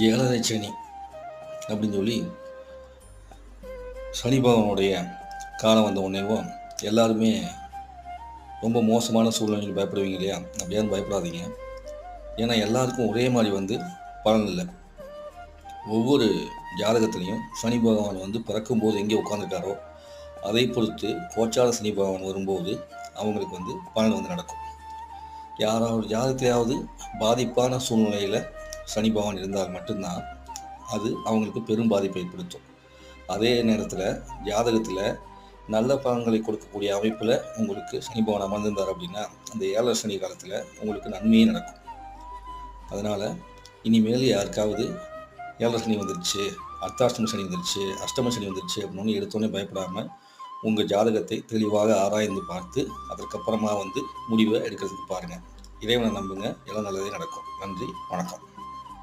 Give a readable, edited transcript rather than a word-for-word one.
ஏழரை சனி அப்படின்னு சொல்லி சனி பகவானுடைய காலம் வந்த உடனேவும் எல்லாருமே ரொம்ப மோசமான சூழ்நிலையில் பயப்படுவீங்க இல்லையா? அப்படியாரும் பயப்படாதீங்க. ஏன்னா எல்லாருக்கும் ஒரே மாதிரி பலன் இல்லை. ஒவ்வொரு ஜாதகத்திலையும் சனி பகவான் பிறக்கும்போது எங்கே உட்காந்துருக்காரோ அதை பொறுத்து கோச்சார சனி பகவான் வரும்போது அவங்களுக்கு பலன் நடக்கும். யாராவது ஜாதகத்தையாவது பாதிப்பான சூழ்நிலையில் சனி பகவான் இருந்தால் மட்டும்தான் அது அவங்களுக்கு பெரும் பாதிப்பை ஏற்படுத்தும். அதே நேரத்தில் ஜாதகத்தில் நல்ல பலன்களை கொடுக்கக்கூடிய அமைப்பில் உங்களுக்கு சனி பகவான் அமர்ந்திருந்தார் அப்படின்னா அந்த ஏழரை சனி காலத்தில் உங்களுக்கு நன்மையே நடக்கும். அதனால் இனிமேல் யாருக்காவது ஏழரை சனி வந்துருச்சு, அர்த்தாஷ்டம சனி வந்துருச்சு, அஷ்டம சனி வந்துருச்சு அப்படின்னு எடுத்தோடனே பயப்படாமல் உங்கள் ஜாதகத்தை தெளிவாக ஆராய்ந்து பார்த்து அதற்கப்புறமா முடிவை எடுக்கிறதுக்கு பாருங்கள். இறைவனை நம்புங்க, எல்லாம் நல்லதே நடக்கும். நன்றி, வணக்கம்.